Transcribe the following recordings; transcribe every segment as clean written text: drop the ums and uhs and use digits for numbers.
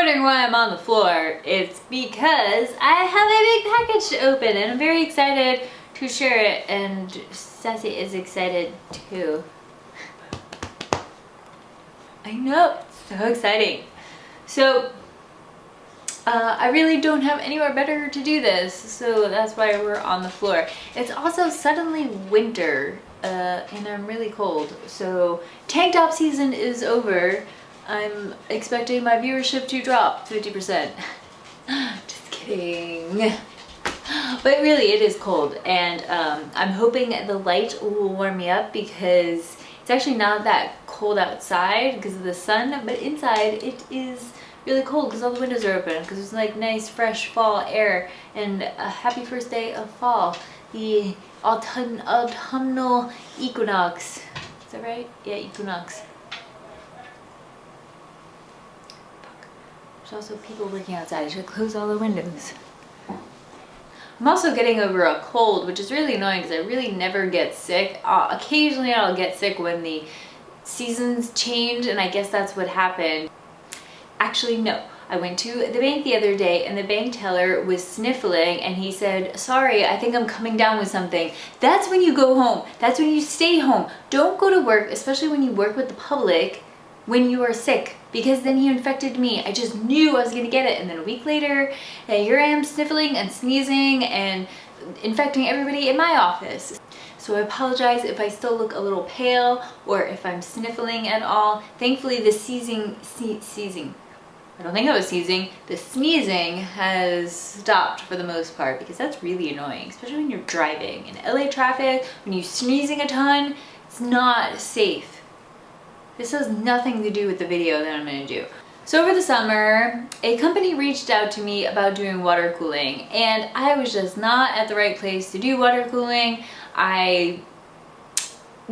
wondering why I'm on the floor, it's because I have a big package to open and I'm very excited to share it, and Sassy is excited too. I know, so exciting. So I really don't have anywhere better to do this, so that's why we're on the floor. It's also suddenly winter and I'm really cold, so tank top season is over. I'm expecting my viewership to drop 50%. Just kidding. But really, it is cold, and I'm hoping the light will warm me up because it's actually not that cold outside because of the sun, but inside it is really cold because all the windows are open because it's like nice fresh fall air. And a happy first day of fall, the autumnal equinox. Is that right? Yeah, equinox. There's also people working outside. I should close all the windows. I'm also getting over a cold, which is really annoying because I really never get sick. Occasionally I'll get sick when the seasons change, and I guess that's what happened. Actually, no. I went to the bank the other day and the bank teller was sniffling and he said, "Sorry, I think I'm coming down with something." That's when you go home. That's when you stay home. Don't go to work, especially when you work with the public, when you are sick, because then he infected me. I just knew I was gonna get it, and then a week later, here I am sniffling and sneezing and infecting everybody in my office. So I apologize if I still look a little pale or if I'm sniffling at all. Thankfully the I don't think I was sneezing. The sneezing has stopped for the most part because that's really annoying, especially when you're driving. In LA traffic, when you're sneezing a ton, it's not safe. This has nothing to do with the video that I'm gonna do. So over the summer, a company reached out to me about doing water cooling, and I was just not at the right place to do water cooling. I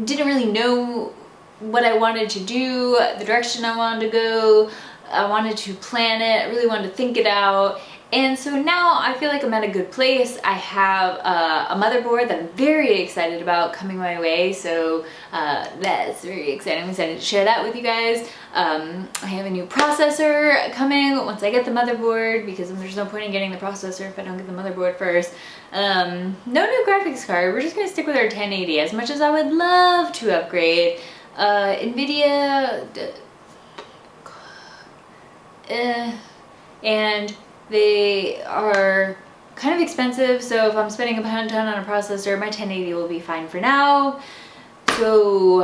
didn't really know what I wanted to do, the direction I wanted to go. I wanted to plan it, I really wanted to think it out. And so now I feel like I'm at a good place. I have a motherboard that I'm very excited about coming my way, so that's very exciting. I'm excited to share that with you guys. I have a new processor coming once I get the motherboard, because there's no point in getting the processor if I don't get the motherboard first. No new graphics card. We're just gonna stick with our 1080, as much as I would love to upgrade. NVIDIA, and they are kind of expensive, so if I'm spending a ton on a processor, my 1080 will be fine for now. So,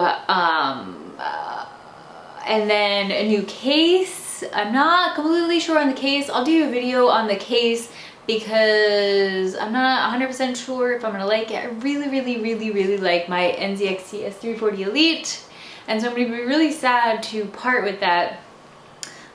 and then a new case. I'm not completely sure on the case. I'll do a video on the case because I'm not 100% sure if I'm gonna like it. I really like my NZXT S340 Elite, and so I'm gonna be really sad to part with that.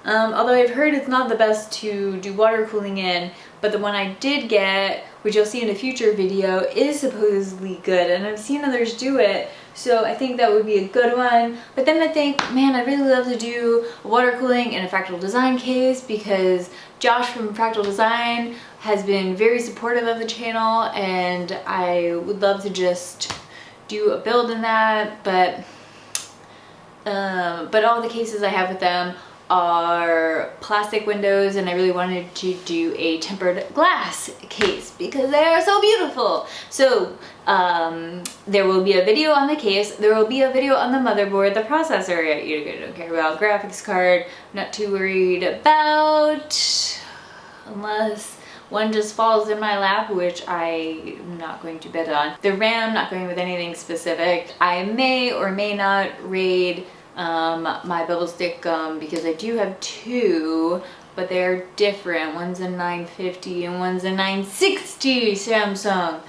Although I've heard it's not the best to do water cooling in, but the one I did get, which you'll see in a future video, is supposedly good, and I've seen others do it, so I think that would be a good one. But then I think, man, I'd really love to do water cooling in a Fractal Design case, because Josh from Fractal Design has been very supportive of the channel, and I would love to just do a build in that. But all the cases I have with them are plastic windows, and I really wanted to do a tempered glass case because they are so beautiful. So there will be a video on the case, there will be a video on the motherboard. The processor, you don't care about. Graphics card, not too worried about, unless one just falls in my lap, which I'm not going to bet on. The RAM, not going with anything specific. I may or may not raid my bevel stick gum, because I do have two, but they're different. One's a 950 and one's a 960 Samsung.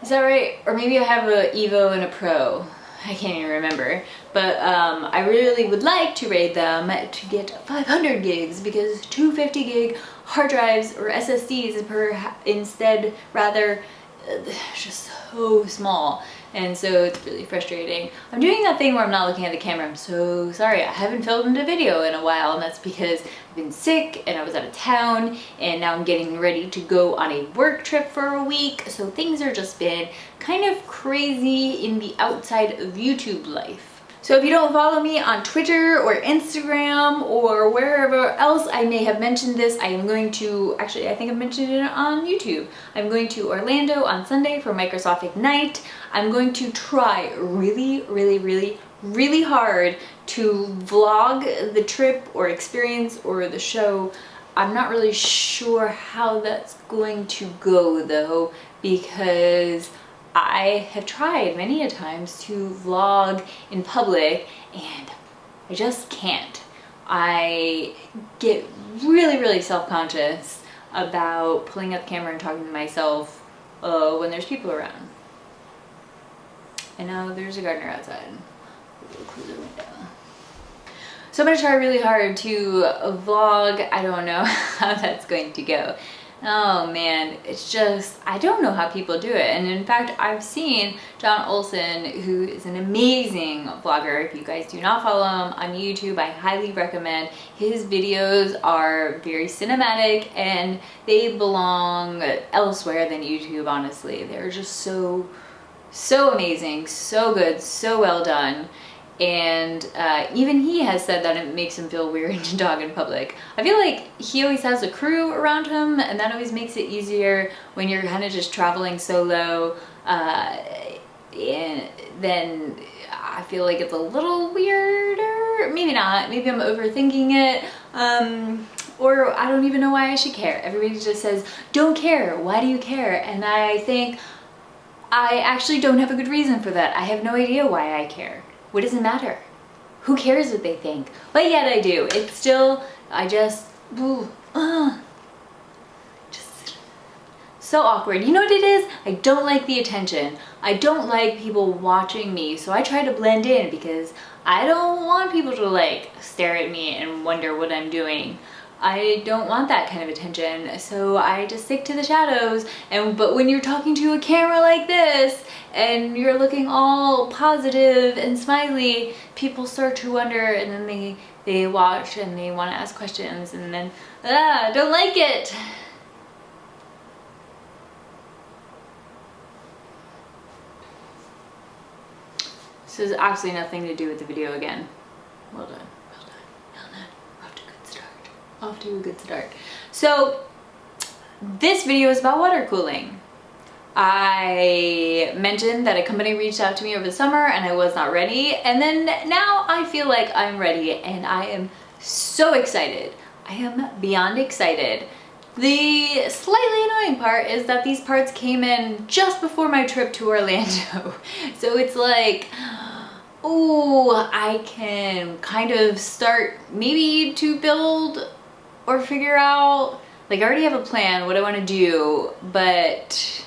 Is that right? Or maybe I have a Evo and a Pro. I can't even remember. But I really would like to raid them to get 500 gigs, because 250 gig hard drives or SSDs instead rather just so small. And so it's really frustrating. I'm doing that thing where I'm not looking at the camera. I'm so sorry. I haven't filmed a video in a while, and that's because I've been sick and I was out of town, and now I'm getting ready to go on a work trip for a week. So things are just been kind of crazy in the outside of YouTube life. So if you don't follow me on Twitter or Instagram or wherever else I may have mentioned this, I am going to, actually I think I mentioned it on YouTube. I'm going to Orlando on Sunday for Microsoft Ignite. I'm going to try really hard to vlog the trip or experience or the show. I'm not really sure how that's going to go though, because I have tried many a times to vlog in public and I just can't. I get really self-conscious about pulling up the camera and talking to myself when there's people around. I know there's a gardener outside. We'll close the window. So I'm gonna try really hard to vlog. I don't know how that's going to go. Oh man, it's just, I don't know how people do it. And in fact, I've seen John Olson, who is an amazing vlogger. If you guys do not follow him on YouTube, I highly recommend. His videos are very cinematic and they belong elsewhere than YouTube, honestly. They're just so amazing, so good, so well done. And even he has said that it makes him feel weird to talk in public. I feel like he always has a crew around him, and that always makes it easier when you're kind of just traveling solo. And then I feel like it's a little weirder. Maybe not. Maybe I'm overthinking it. Or I don't even know why I should care. Everybody just says, don't care. Why do you care? And I think I actually don't have a good reason for that. I have no idea why I care. What does it matter? Who cares what they think? But yet I do. It's still, I just so awkward. You know what it is? I don't like the attention. I don't like people watching me, so I try to blend in because I don't want people to like stare at me and wonder what I'm doing. I don't want that kind of attention, so I just stick to the shadows. But when you're talking to a camera like this and you're looking all positive and smiley, people start to wonder, and then they watch and they want to ask questions, and then don't like it. This has absolutely nothing to do with the video again. Well done. Off to a good start. So this video is about water cooling. I mentioned that a company reached out to me over the summer and I was not ready, and then now I feel like I'm ready and I am so excited. I am beyond excited. The slightly annoying part is that these parts came in just before my trip to Orlando. So it's like, oh, I can kind of start maybe to build or figure out, like I already have a plan what I want to do, but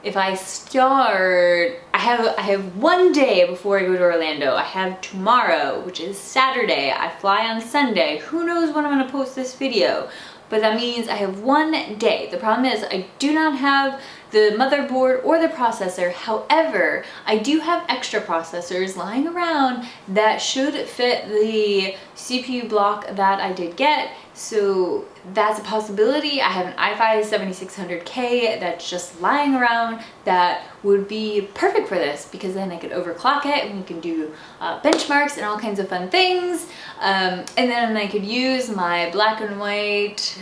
if I start, I have one day before I go to Orlando. I have tomorrow, which is Saturday. I fly on Sunday. Who knows when I'm going to post this video? But that means I have one day. The problem is I do not have the motherboard or the processor. However, I do have extra processors lying around that should fit the CPU block that I did get. So that's a possibility. I have an i5 7600K that's just lying around that would be perfect for this, because then I could overclock it and we can do benchmarks and all kinds of fun things. And then I could use my black and white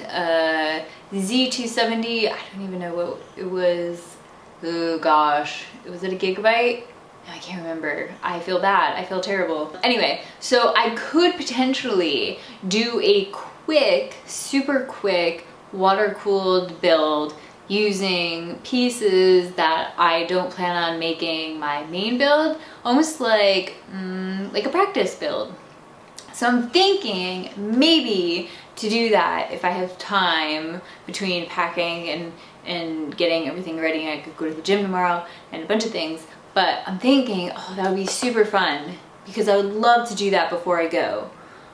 Z270. I don't even know what it was. Oh gosh, was it a gigabyte? I can't remember. I feel bad. I feel terrible. Anyway, so I could potentially do a quick, super quick water-cooled build using pieces that I don't plan on making my main build, almost like a practice build. So I'm thinking maybe to do that, if I have time between packing and getting everything ready, I could go to the gym tomorrow and a bunch of things. But I'm thinking, oh, that would be super fun, because I would love to do that before I go.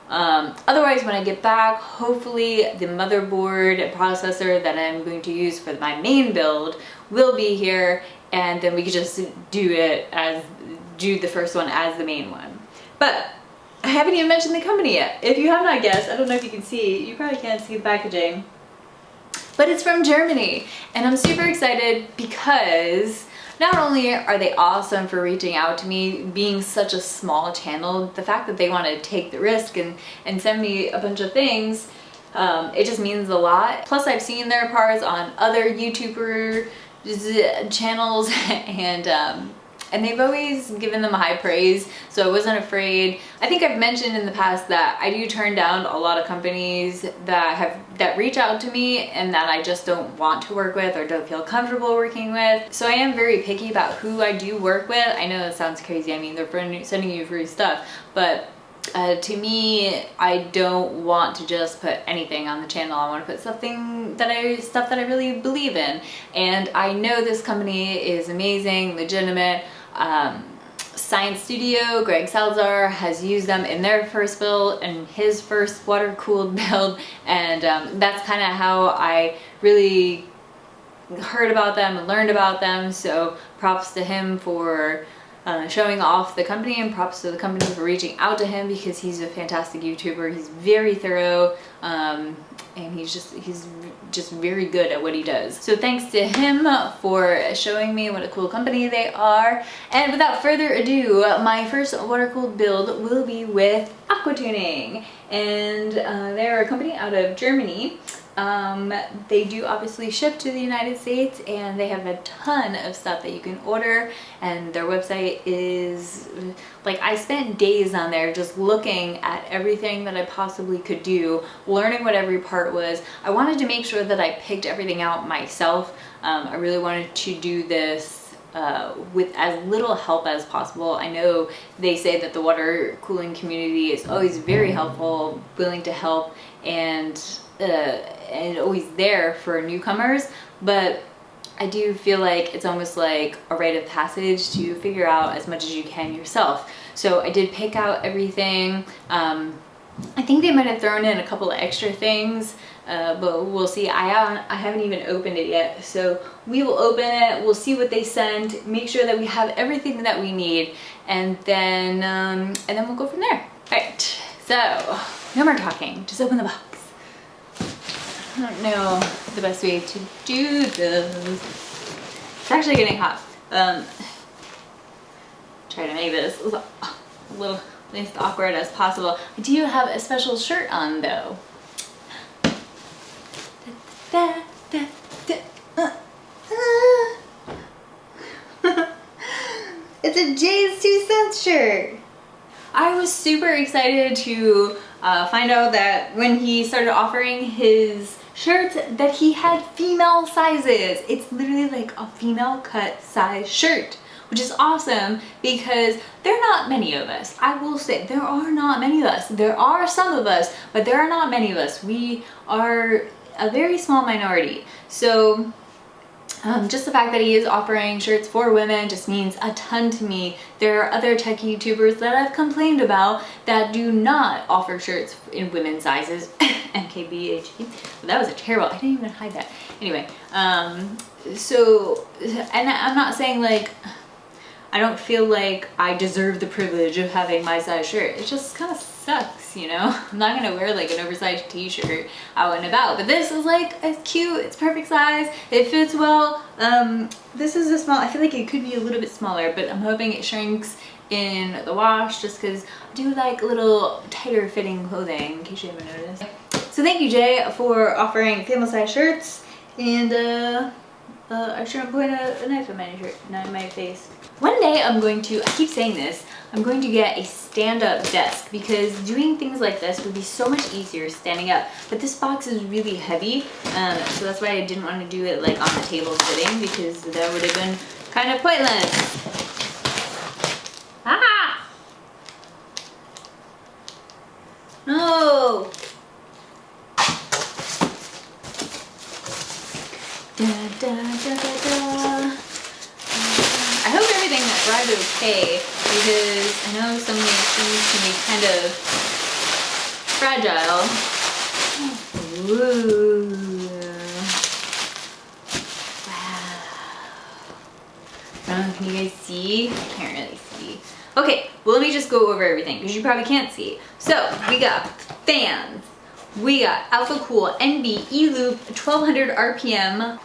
Otherwise, when I get back, hopefully the motherboard and processor that I'm going to use for my main build will be here, and then we could just do the first one as the main one. But I haven't even mentioned the company yet. If you have not guessed, I don't know if you can see, you probably can't see the packaging, but it's from Germany, and I'm super excited because not only are they awesome for reaching out to me, being such a small channel, the fact that they want to take the risk and send me a bunch of things, it just means a lot. Plus I've seen their parts on other YouTuber channels and they've always given them high praise, so I wasn't afraid. I think I've mentioned in the past that I do turn down a lot of companies that reach out to me and that I just don't want to work with or don't feel comfortable working with. So I am very picky about who I do work with. I know that sounds crazy. I mean, they're sending you free stuff, but to me, I don't want to just put anything on the channel. I want to put stuff that I really believe in. And I know this company is amazing, legitimate. Science Studio, Greg Salazar has used them in their first build and his first water-cooled build, and that's kind of how I really heard about them and learned about them. So props to him for showing off the company, and props to the company for reaching out to him, because he's a fantastic YouTuber. He's very thorough, and he's just very good at what he does. So thanks to him for showing me what a cool company they are. And without further ado, my first water-cooled build will be with Aquatuning, and they're a company out of Germany. They do obviously ship to the United States, and they have a ton of stuff that you can order, and their website is like, I spent days on there just looking at everything that I possibly could do, learning what every part was. I wanted to make sure that I picked everything out myself. I really wanted to do this with as little help as possible. I know they say that the water cooling community is always very helpful, willing to help, and always there for newcomers, but I do feel like it's almost like a rite of passage to figure out as much as you can yourself. So I did pick out everything. I think they might have thrown in a couple of extra things, but we'll see. I haven't even opened it yet, so we will open it, we'll see what they send, make sure that we have everything that we need, and then we'll go from there. All right, so no more talking, just open the box. I don't know the best way to do this. It's actually getting hot. Try to make this a little least awkward as possible. I do have a special shirt on though. It's a Jay's 2 cents shirt. I was super excited to find out that when he started offering his shirts that he had female sizes. It's literally like a female cut size shirt, which is awesome because there are not many of us. I will say there are not many of us. There are some of us, but there are not many of us. We are a very small minority. So just the fact that he is offering shirts for women just means a ton to me. There are other tech YouTubers that I've complained about that do not offer shirts in women's sizes. MKBHD. That was a terrible, I didn't even hide that. Anyway, so, and I'm not saying like, I don't feel like I deserve the privilege of having my size shirt. It just kind of sucks, you know? I'm not gonna wear like an oversized t-shirt out and about, but this is like, it's cute, it's perfect size, it fits well. This is a small, I feel like it could be a little bit smaller, but I'm hoping it shrinks in the wash just because I do like a little tighter fitting clothing, in case you haven't noticed. So thank you, Jay, for offering family size shirts, and I shouldn't point a knife in my shirt, not in my face. One day I'm going to, I keep saying this, I'm going to get a stand-up desk because doing things like this would be so much easier standing up. But this box is really heavy, so that's why I didn't want to do it like on the table sitting, because that would have been kind of pointless. Ah! No! Da, da, da, da, da. I hope everything arrived okay, because I know some of these things can be kind of fragile. Ooh. Wow. Can you guys see? I can't really see. Okay, well let me just go over everything, because you probably can't see. So, we got fans. We got Aquacool NB E-Loop 1200 RPM.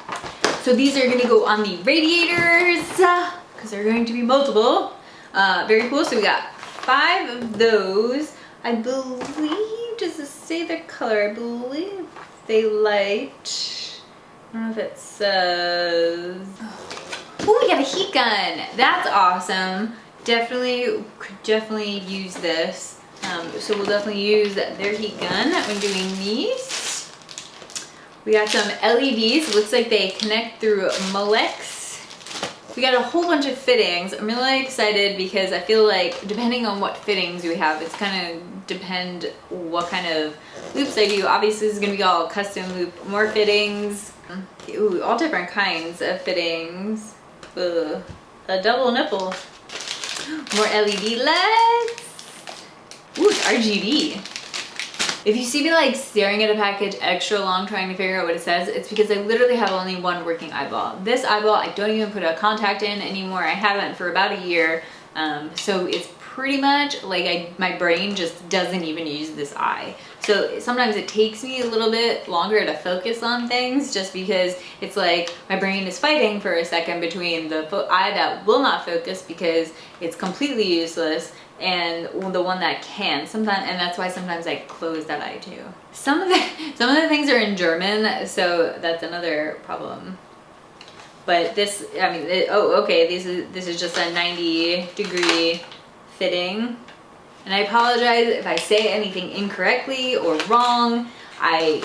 So these are gonna go on the radiators because they're going to be multiple. Very cool. So we got 5 of those. I believe, does this say their color? I believe they light. I don't know if it says. Oh, we got a heat gun. That's awesome. Could definitely use this. So we'll definitely use their heat gun when doing these. We got some LEDs. Looks like they connect through Molex. We got a whole bunch of fittings. I'm really excited because I feel like depending on what fittings we have, it's kind of depend what kind of loops I do. Obviously, this is gonna be all custom loop, more fittings. Ooh, all different kinds of fittings. Ugh. A double nipple. More LED LEDs. Ooh, it's RGB. If you see me like staring at a package extra long trying to figure out what it says, it's because I literally have only one working eyeball. This eyeball, I don't even put a contact in anymore. I haven't for about a year. So it's pretty much like my brain just doesn't even use this eye. So sometimes it takes me a little bit longer to focus on things just because it's like my brain is fighting for a second between the eye that will not focus because it's completely useless and the one that can sometimes, and that's why sometimes I close that eye too. Some of the things are in German, so that's another problem. But this, I mean, oh, okay, this is just a 90-degree fitting. And I apologize if I say anything incorrectly or wrong. I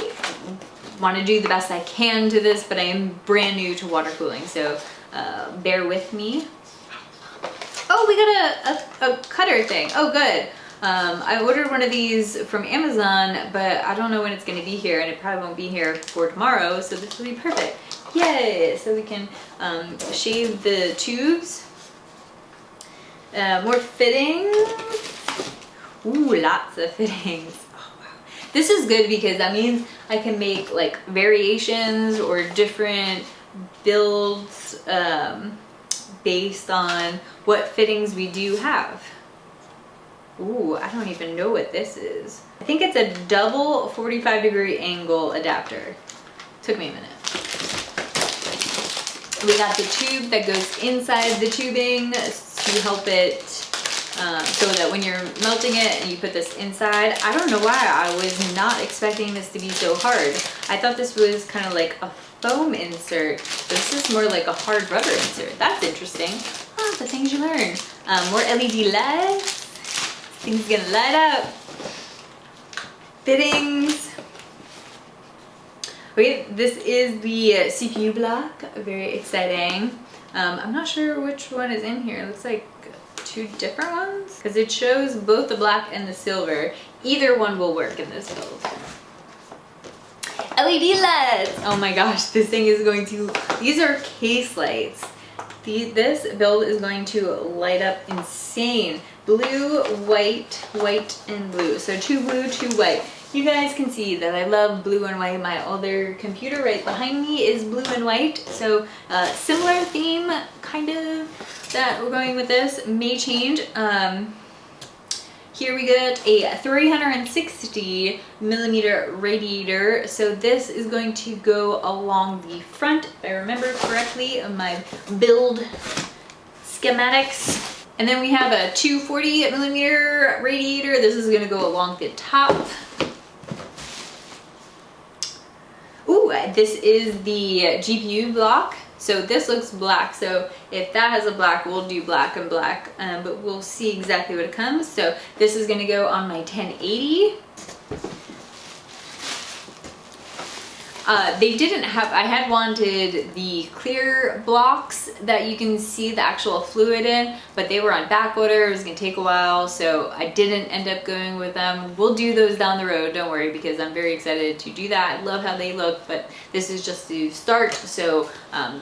want to do the best I can to this, but I am brand new to water cooling, so bear with me. Oh, we got a cutter thing. Oh, good. I ordered one of these from Amazon, but I don't know when it's going to be here, and it probably won't be here for tomorrow, so this will be perfect. Yay! So we can shave the tubes. More fittings. Ooh, lots of fittings. Oh, wow. This is good because that means I can make like variations or different builds based on what fittings we do have. Ooh, I don't even know what this is. I think it's a double 45-degree angle adapter. Took me a minute. We got the tube that goes inside the tubing to help it so that when you're melting it and you put this inside, I don't know why I was not expecting this to be so hard. I thought this was kind of like a foam insert, but this is more like a hard rubber insert. That's interesting. Oh, the things you learn. More LED LEDs. Things gonna light up. Fittings. Okay, this is the CPU block. Very exciting. I'm not sure which one is in here. It looks like 2 different ones because it shows both the black and the silver. Either one will work in this build. LED LEDs. Oh my gosh, this thing is going to, these are case lights. This build is going to light up insane. Blue, white, white, and blue. So 2 blue, 2 white. You guys can see that I love blue and white. My other computer right behind me is blue and white. So similar theme kind of that we're going with this. May change. Here we get a 360 millimeter radiator. So this is going to go along the front, if I remember correctly, of my build schematics. And then we have a 240 millimeter radiator. This is gonna go along the top. Ooh, this is the GPU block. So this looks black. So if that has a black, we'll do black and black, but we'll see exactly what it comes. So this is gonna go on my 1080. They didn't have, I had wanted the clear blocks that you can see the actual fluid in, but they were on back order. It was gonna take a while, so I didn't end up going with them. We'll do those down the road, don't worry, because I'm very excited to do that. I love how they look, but this is just to start, so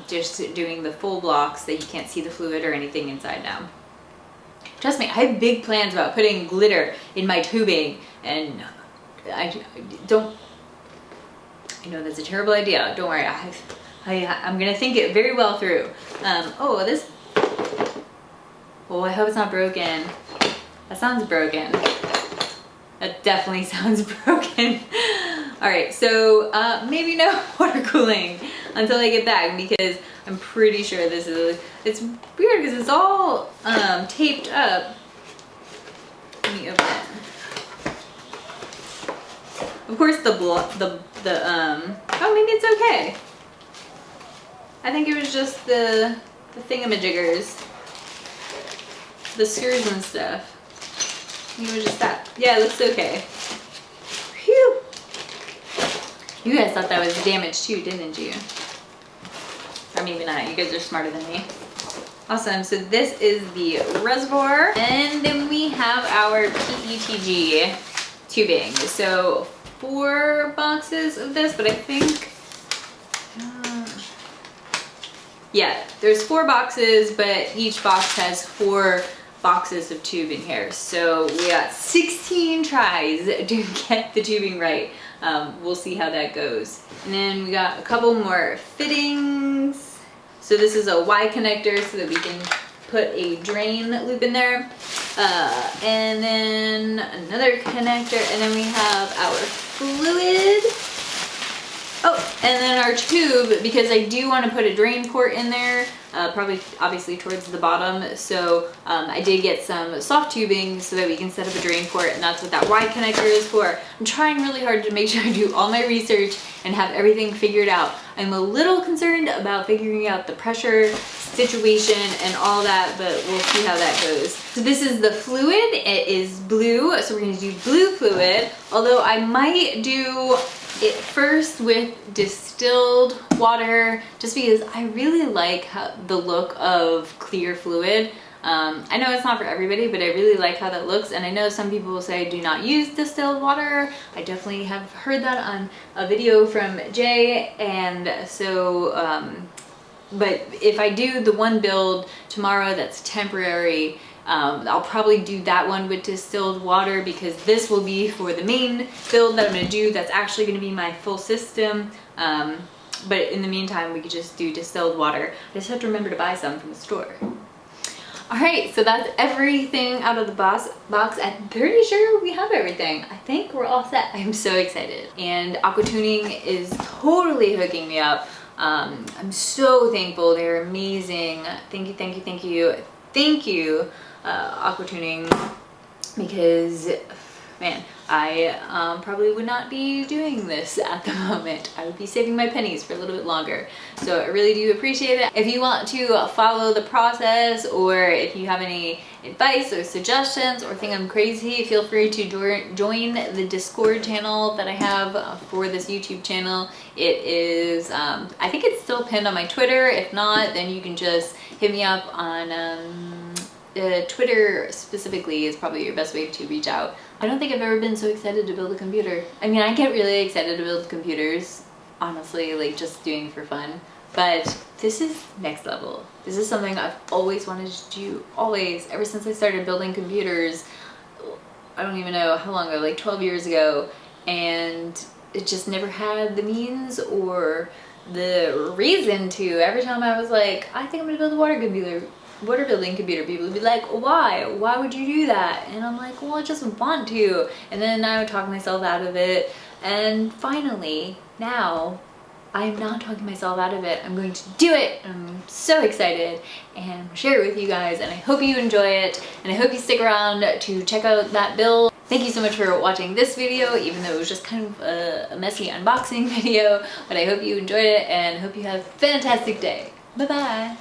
just doing the full blocks that you can't see the fluid or anything inside now. Trust me, I have big plans about putting glitter in my tubing, and I know that's a terrible idea. Don't worry, I'm gonna think it very well through. Oh, this. Oh, I hope it's not broken. That sounds broken. That definitely sounds broken. All right, so maybe no water cooling until I get back, because I'm pretty sure this is, it's weird because it's all taped up. Let me open it. Of course oh, maybe it's okay. I think it was just the thingamajiggers, the screws and stuff. I think it was just that. Yeah, it looks okay. Phew. You guys thought that was damaged too, didn't you? Or maybe not, you guys are smarter than me. Awesome, so this is the reservoir, and then we have our PETG tubing. So 4 boxes of this, but I think, yeah, there's 4 boxes, but each box has 4 boxes of tubing here. So we got 16 tries to get the tubing right. We'll see how that goes. And then we got a couple more fittings. So this is a Y connector so that we can put a drain loop in there. And then another connector, and then we have our fluid. Oh, and then our tube, because I do want to put a drain port in there, probably obviously towards the bottom. So I did get some soft tubing so that we can set up a drain port, and that's what that Y connector is for. I'm trying really hard to make sure I do all my research and have everything figured out. I'm a little concerned about figuring out the pressure situation and all that, but we'll see how that goes. So this is the fluid. It is blue, so we're going to do blue fluid, although I might do it first with distilled water, just because I really like the look of clear fluid. I know it's not for everybody, but I really like how that looks, and I know some people will say do not use distilled water. I definitely have heard that on a video from Jay, and so but if I do the one build tomorrow that's temporary, I'll probably do that one with distilled water, because this will be for the main build that I'm going to do that's actually going to be my full system. But in the meantime, we could just do distilled water. I just have to remember to buy some from the store. Alright, so that's everything out of the box. I'm pretty sure we have everything. I think we're all set. I'm so excited. And Aquatuning is totally hooking me up. I'm so thankful. They're amazing. Thank you, thank you, thank you. Thank you, Aquatuning, because, man, I probably would not be doing this at the moment. I would be saving my pennies for a little bit longer. So I really do appreciate it. If you want to follow the process, or if you have any advice or suggestions or think I'm crazy, feel free to join the Discord channel that I have for this YouTube channel. It is, I think it's still pinned on my Twitter. If not, then you can just hit me up on Twitter specifically is probably your best way to reach out. I don't think I've ever been so excited to build a computer. I mean, I get really excited to build computers, honestly, like just doing it for fun. But this is next level. This is something I've always wanted to do, always, ever since I started building computers. I don't even know how long ago, like 12 years ago. And it just never had the means or the reason to. Every time I was like, I think I'm gonna build a water building computer, people would be like, why would you do that? And I'm like, well, I just want to. And then I would talk myself out of it, and finally now I'm not talking myself out of it. I'm going to do it. I'm so excited, and share it with you guys, and I hope you enjoy it, and I hope you stick around to check out that build. Thank you so much for watching this video, even though it was just kind of a messy unboxing video, but I hope you enjoyed it, and hope you have a fantastic day. Bye bye.